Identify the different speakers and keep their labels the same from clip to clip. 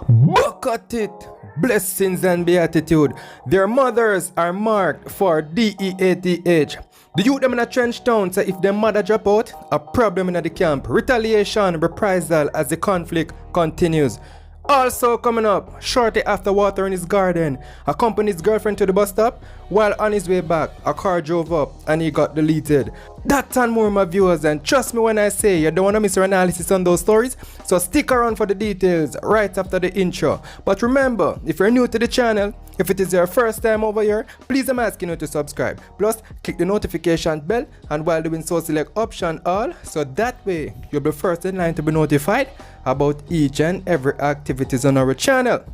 Speaker 1: Buck at it! Blessings and beatitude. Their mothers are marked for DEATH. The youth them in a trench town say if their mother drop out, a problem in the camp. Retaliation, reprisal as the conflict continues. Also coming up, shortly after watering his garden, accompanied his girlfriend to the bus stop. While on his way back, a car drove up and he got deleted. That and more, my viewers, and trust me when I say you don't want to miss our analysis on those stories, so stick around for the details right after the intro. But remember, if you're new to the channel, if it is your first time over here, please I'm asking you to subscribe. Plus, click the notification bell, and while doing so, select option all, so that way you'll be first in line to be notified about each and every activities on our channel.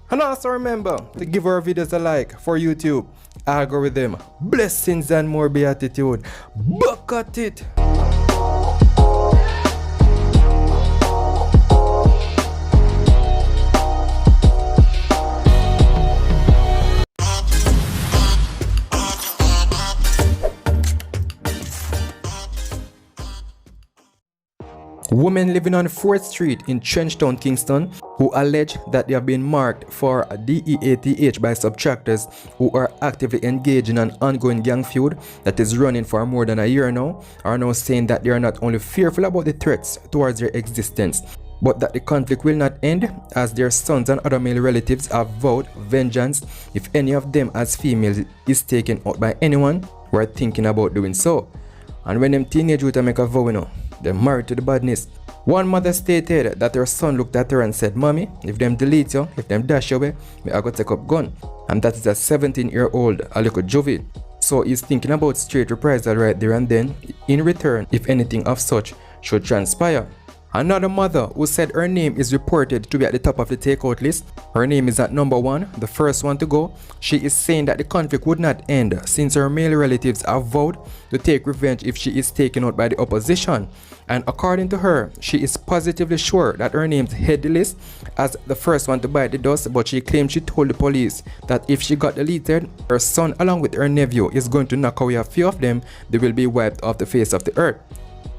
Speaker 1: And also remember to give our videos a like for YouTube algorithm. Blessings and more beatitude. Buck at it! Women living on 4th Street in Trenchtown, Kingston, who allege that they have been marked for DEATH by subtractors who are actively engaged in an ongoing gang feud that is running for more than a year now, are now saying that they are not only fearful about the threats towards their existence, but that the conflict will not end as their sons and other male relatives have vowed vengeance if any of them as females is taken out by anyone who are thinking about doing so. And when them teenage youth make a vow, you know, they're married to the badness. One mother stated that her son looked at her and said, "Mommy, if them delete you, if them dash you away, I go take up gun." And that is a 17-year-old, a little juvie. So he's thinking about straight reprisal right there and then, in return, if anything of such should transpire. Another mother who said her name is reported to be at the top of the takeout list. Her name is at number 1, the first one to go. She is saying that the conflict would not end since her male relatives have vowed to take revenge if she is taken out by the opposition. And according to her, she is positively sure that her name head the list as the first one to bite the dust, but she claimed she told the police that if she got deleted, her son along with her nephew is going to knock away a few of them. They will be wiped off the face of the earth.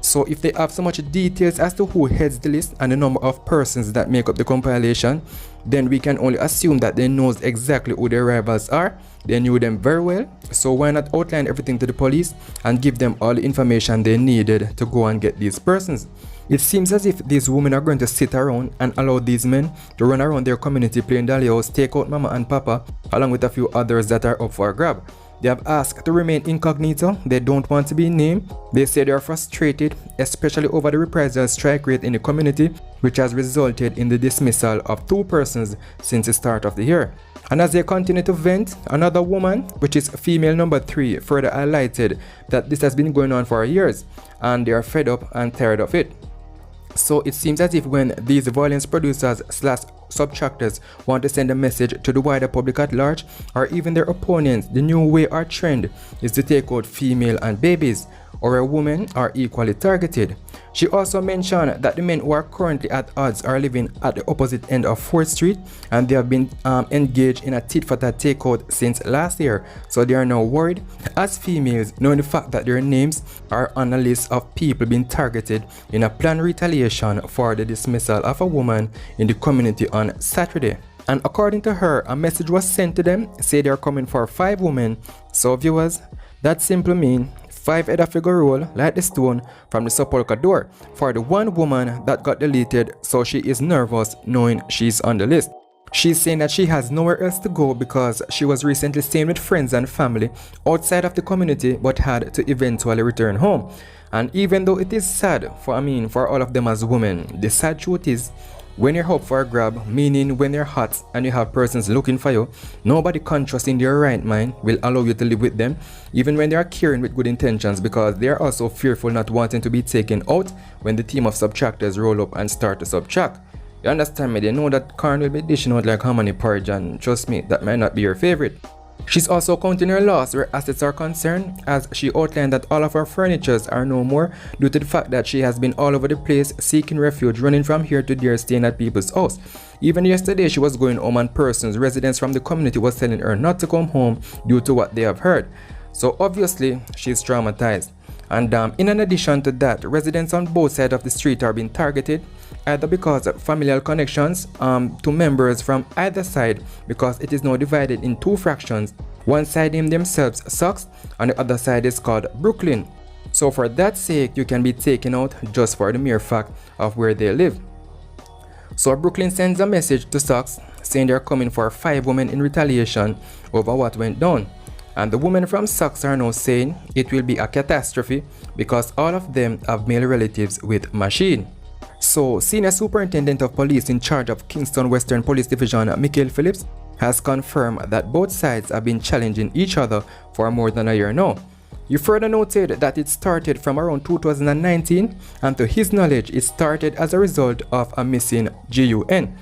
Speaker 1: So if they have so much details as to who heads the list and the number of persons that make up the compilation, then we can only assume that they know exactly who their rivals are. They knew them very well, so why not outline everything to the police and give them all the information they needed to go and get these persons. It seems as if these women are going to sit around and allow these men to run around their community playing dolly house, take out mama and papa, along with a few others that are up for a grab. They have asked to remain incognito. They don't want to be named. They say they are frustrated, especially over the reprisal strike rate in the community, which has resulted in the dismissal of 2 persons since the start of the year. And as they continue to vent, another woman, which is female number 3, further highlighted that this has been going on for years and they are fed up and tired of it. So it seems as if when these violence producers / subtractors want to send a message to the wider public at large, or even their opponents, the new way or trend is to take out female and babies, or women are equally targeted. She also mentioned that the men who are currently at odds are living at the opposite end of 4th Street and they have been engaged in a tit-for-tat takeout since last year, so they are now worried as females, knowing the fact that their names are on a list of people being targeted in a planned retaliation for the dismissal of a woman in the community on Saturday. And according to her, a message was sent to them, say they are coming for 5 women. So viewers, that simply means 5 head of figure roll like the stone from the sepulchre door for the one woman that got deleted, so she is nervous knowing she's on the list. She's saying that she has nowhere else to go because she was recently staying with friends and family outside of the community but had to eventually return home. And even though it is sad for all of them as women, the sad truth is, when you're up for a grab, meaning when you're hot and you have persons looking for you, nobody conscious in their right mind will allow you to live with them, even when they are caring with good intentions, because they are also fearful not wanting to be taken out when the team of subtractors roll up and start to subtract. You understand me? They know that corn will be dishing out like harmony porridge, and trust me, that might not be your favorite. She's also counting her loss where assets are concerned, as she outlined that all of her furnitures are no more due to the fact that she has been all over the place seeking refuge, running from here to there, staying at people's house. Even yesterday she was going home and residents from the community was telling her not to come home due to what they have heard. So obviously she's traumatized. And in addition to that, residents on both sides of the street are being targeted, either because of familial connections to members from either side, because it is now divided in two fractions. One side named themselves Sucks, and the other side is called Brooklyn. So for that sake, you can be taken out just for the mere fact of where they live. So Brooklyn sends a message to Sucks saying they're coming for 5 women in retaliation over what went down. And the women from Sucks are now saying it will be a catastrophe because all of them have male relatives with Machine. So Senior Superintendent of Police in charge of Kingston Western Police Division, Michael Phillips, has confirmed that both sides have been challenging each other for more than a year now. He further noted that it started from around 2019, and to his knowledge it started as a result of a missing GUN.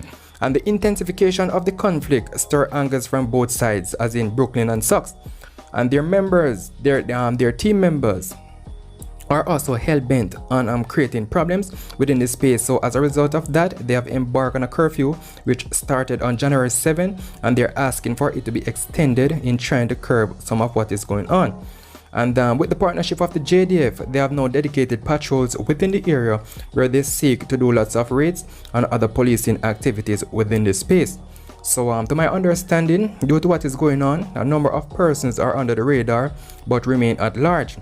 Speaker 1: And the intensification of the conflict stirred angers from both sides, as in Brooklyn and Sucks. And their members, their team members, are also hell-bent on creating problems within the space. So as a result of that, they have embarked on a curfew which started on January 7, and they're asking for it to be extended in trying to curb some of what is going on. And with the partnership of the JDF, they have now dedicated patrols within the area where they seek to do lots of raids and other policing activities within the space. So to my understanding, due to what is going on, a number of persons are under the radar but remain at large.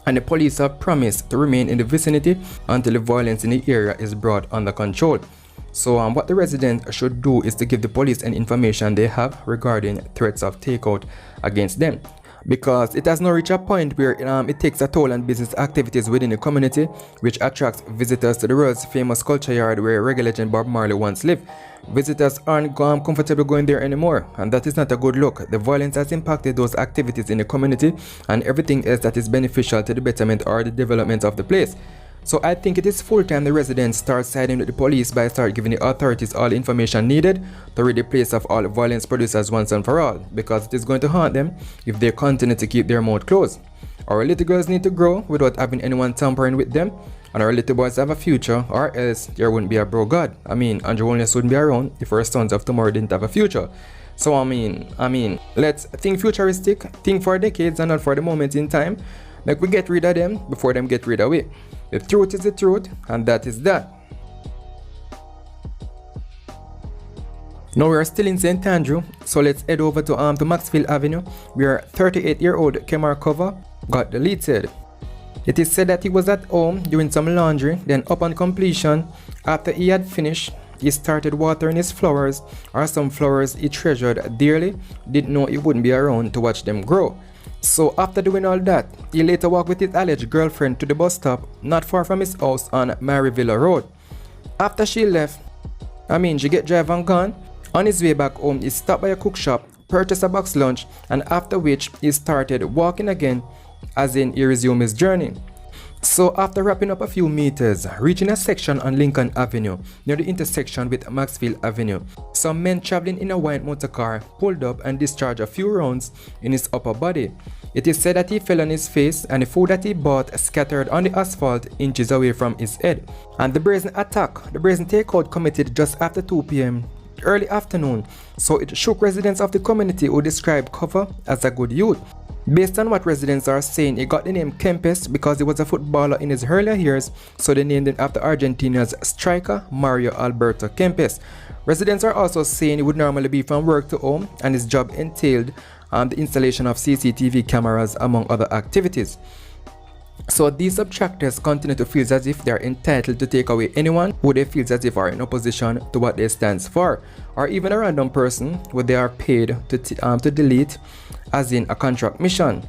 Speaker 1: And the police have promised to remain in the vicinity until the violence in the area is brought under control. So what the residents should do is to give the police any information they have regarding threats of takeout against them, because it has now reached a point where it takes a toll on business activities within the community, which attracts visitors to the world's famous culture yard where reggae legend Bob Marley once lived. Visitors aren't comfortable going there anymore, and that is not a good look. The violence has impacted those activities in the community and everything else that is beneficial to the betterment or the development of the place. So I think it is full time the residents start siding with the police by start giving the authorities all the information needed to rid the place of all violence producers once and for all, because it is going to haunt them if they continue to keep their mouth closed. Our little girls need to grow without having anyone tampering with them, and our little boys have a future, or else there wouldn't be a bro God. Andrew Williams wouldn't be around if our sons of tomorrow didn't have a future. So let's think futuristic, think for decades and not for the moment in time. Like we get rid of them before them get rid of it. The truth is the truth, and that is that. Now we are still in St. Andrew, so let's head over to Maxfield Avenue, where 38-year-old Kemar cover got deleted. It is said that he was at home doing some laundry, then upon completion, after he had finished, he started watering his flowers, or some flowers he treasured dearly, didn't know he wouldn't be around to watch them grow. So after doing all that, he later walked with his alleged girlfriend to the bus stop not far from his house on Maryville Road. After she left, she get drive and gone. On his way back home, he stopped by a cook shop, purchased a box lunch, and after which he started walking again, as in he resumed his journey. So after wrapping up a few meters, reaching a section on Lincoln Avenue near the intersection with Maxfield Avenue, some men traveling in a white motor car pulled up and discharged a few rounds in his upper body. It is said that he fell on his face and the food that he bought scattered on the asphalt inches away from his head. And the brazen takeout committed just after 2 p.m. early afternoon, so it shook residents of the community who described Cover as a good youth. Based on what residents are saying, he got the name Kempes because he was a footballer in his earlier years, so they named him after Argentina's striker Mario Alberto Kempes. Residents are also saying he would normally be from work to home, and his job entailed the installation of CCTV cameras among other activities. So these subtractors continue to feel as if they are entitled to take away anyone who they feel as if are in opposition to what they stand for, or even a random person who they are paid to delete, as in a contract mission.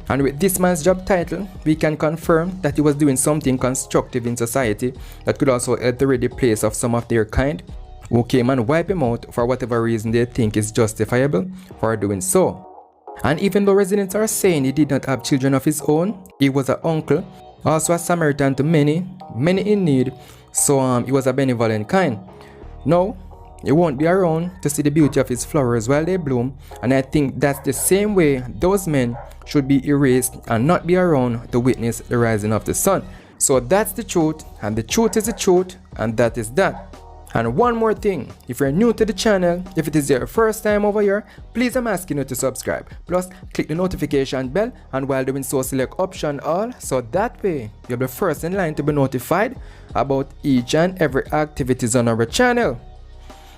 Speaker 1: And with this man's job title, we can confirm that he was doing something constructive in society that could also help to rid the place of some of their kind who came and wipe him out for whatever reason they think is justifiable for doing so. And even though residents are saying he did not have children of his own, he was an uncle, also a Samaritan to many in need, so he was a benevolent kind. Now, he won't be around to see the beauty of his flowers while they bloom, and I think that's the same way those men should be erased and not be around to witness the rising of the sun. So that's the truth, and the truth is the truth, and that is that. And one more thing, if you're new to the channel, if it is your first time over here, please I'm asking you to subscribe. Plus, click the notification bell, and while doing so, select option all, so that way you'll be first in line to be notified about each and every activities on our channel.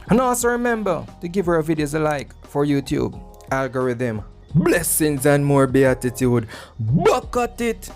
Speaker 1: And also remember to give our videos a like for YouTube algorithm. Blessings and more beatitude. Buck at it!